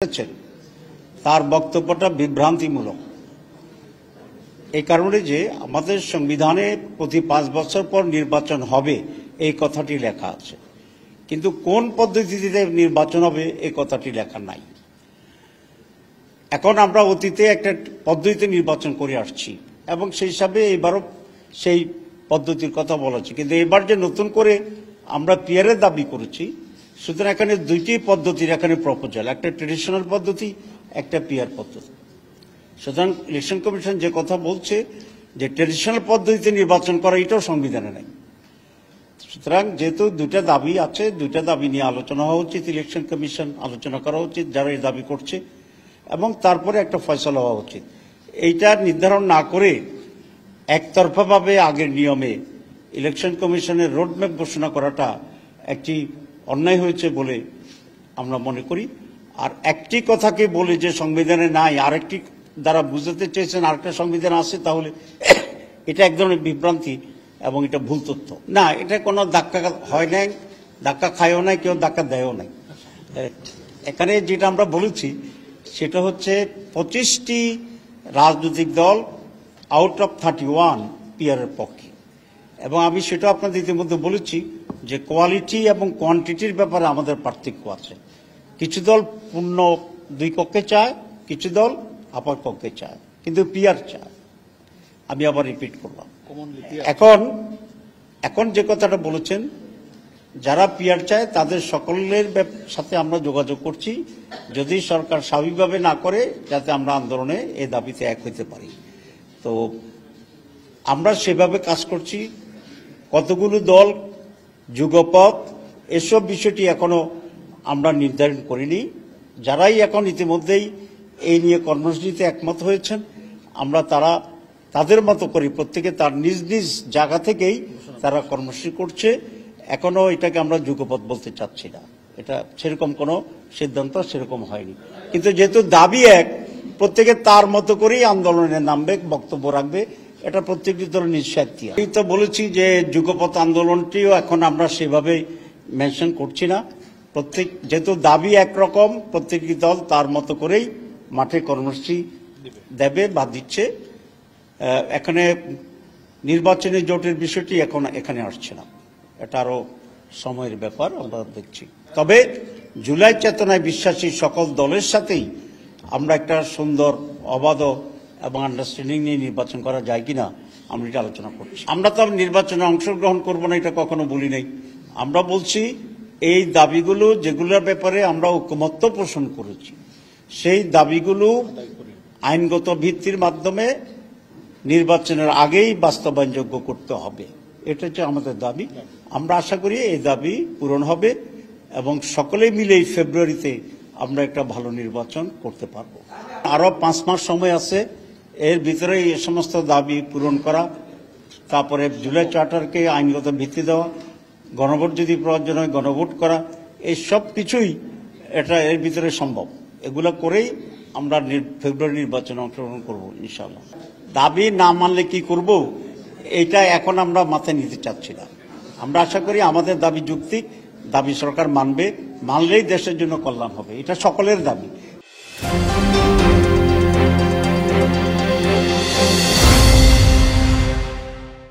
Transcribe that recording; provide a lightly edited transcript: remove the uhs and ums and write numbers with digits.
করেছেন তার বক্তব্যটা বিভ্রান্তিমূলক। এই কারণে যে আমাদের সংবিধানে প্রতি 5 বছর পর নির্বাচন হবে এই কথাটি লেখা আছে, কিন্তু কোন পদ্ধতিতে নির্বাচন হবে এই কথাটি লেখা নাই। এখন আমরা অতীতে একটা পদ্ধতিতে নির্বাচন করে আসছি এবং সেই হিসাবে এবারও সেই পদ্ধতির কথা বলেছি, কিন্তু এবার যে নতুন করে আমরা পিয়ারের দাবি করেছি, সুতরাং এখানে দুইটি পদ্ধতির এখানে প্রপোজাল, একটা ট্রেডিশনাল পদ্ধতি, একটা পিয়ার পদ্ধতি। সুতরাং ইলেকশন কমিশন যে কথা বলছে যে ট্রেডিশনাল পদ্ধতিতে নির্বাচন করা, এটাও সংবিধানে নেই। সুতরাং যেহেতু দুইটা দাবি আছে, দুইটা দাবি নিয়ে আলোচনা হওয়া উচিত, ইলেকশন কমিশন আলোচনা করা উচিত যারা এই দাবি করছে, এবং তারপরে একটা ফয়সালা হওয়া উচিত। এইটা নির্ধারণ না করে একতরফাভাবে আগের নিয়মে ইলেকশন কমিশনের রোডম্যাপ ঘোষণা করাটা একটি অন্যায় হয়েছে বলে আমরা মনে করি। আর একটি কথাকে বলে যে সংবিধানে নাই, আরেকটি দ্বারা বুঝাতে চেয়েছেন আরেকটা সংবিধান আছে, তাহলে এটা এক ধরনের বিভ্রান্তি এবং এটা ভুল তথ্য। না, এটা কোনো ধাক্কা হয় নাই, ধাক্কা খায়ও নাই, কেউ ধাক্কা দেয়ও নাই। এখানে যেটা আমরা বলেছি সেটা হচ্ছে 25টি রাজনৈতিক দল আউট অফ 31 পিয়ারের পক্ষে, এবং আমি সেটা আপনাদের ইতিমধ্যে বলেছি যে কোয়ালিটি এবং কোয়ান্টিটির ব্যাপারে আমাদের পার্থক্য আছে। কিছু দল পূর্ণ 2 কক্ষে চায়, কিছু দল আপার কক্ষে চায়, কিন্তু পিয়ার চায়। আমি আবার রিপিট করলাম, এখন যে কথাটা বলেছেন, যারা পিয়ার চায় তাদের সকলের সাথে আমরা যোগাযোগ করছি, যদি সরকার স্বাভাবিকভাবে না করে, যাতে আমরা আন্দোলনে এই দাবিতে এক হইতে পারি। তো আমরা সেভাবে কাজ করছি। কতগুলো দল, যুগপথ, এসব বিষয়টি এখনো আমরা নির্ধারণ করিনি। যারাই এখন ইতিমধ্যেই এই নিয়ে কর্মসূচিতে একমত হয়েছেন, আমরা তাদের মতো করি, প্রত্যেকে তার নিজ নিজ জায়গা থেকেই তারা কর্মসূচি করছে। এখনো এটাকে আমরা যুগপথ বলতে চাচ্ছি না, এটা সেরকম কোনো সিদ্ধান্ত সেরকম হয়নি। কিন্তু যেহেতু দাবি এক, প্রত্যেকে তার মতো করেই আন্দোলনে নামবে, বক্তব্য রাখবে, এটা প্রত্যেকটি দলের নিঃস্বার্থী। আমি তো বলেছি যে যুগপথ আন্দোলনটিও এখন আমরা সেভাবে মেনশন করছি না। যেহেতু দাবি একরকম, প্রত্যেকটি দল তার মতো করেই মাঠে কর্মসূচি দেবে বা দিচ্ছে। এখানে নির্বাচনী জোটের বিষয়টি এখন এখানে আসছে না, এটা আরো সময়ের ব্যাপার, আমরা দেখছি। তবে জুলাই চেতনায় বিশ্বাসী সকল দলের সাথেই আমরা একটা সুন্দর, অবাধ এবং আন্ডারস্ট্যান্ডিং নিয়ে নির্বাচন করা যায় কিনা আমরা এটা আলোচনা করছি। আমরা তো নির্বাচনে অংশগ্রহণ করব না, এটা কখনো বলি নাই। আমরা বলছি এই দাবিগুলো যেগুলোর ব্যাপারে আমরা ঐকমত্য পোষণ করেছি, সেই দাবিগুলো আইনগত ভিত্তির মাধ্যমে নির্বাচনের আগেই বাস্তবায়নযোগ্য করতে হবে। এটা হচ্ছে আমাদের দাবি। আমরা আশা করি এই দাবি পূরণ হবে এবং সকলে মিলে এই ফেব্রুয়ারিতে আমরা একটা ভালো নির্বাচন করতে পারব। আরো 5 মাস সময় আছে, এর ভিতরে এই সমস্ত দাবি পূরণ করা, তারপরে জুলাই চার্টারকে আইনগত ভিত্তি দেওয়া, গণভোট যদি প্রয়োজন হয় গণভোট করা, এই সব কিছুই এর ভিতরে সম্ভব। এগুলো করেই আমরা ফেব্রুয়ারি নির্বাচনে অংশগ্রহণ করব ইনশাআল্লাহ। দাবি না মানলে কি করব, এটা এখন আমরা মাথায় নিতে চাচ্ছি না। আমরা আশা করি আমাদের দাবি যৌক্তিক, দাবি সরকার মানবে, মানলেই দেশের জন্য কল্যাণ হবে, এটা সকলের দাবি।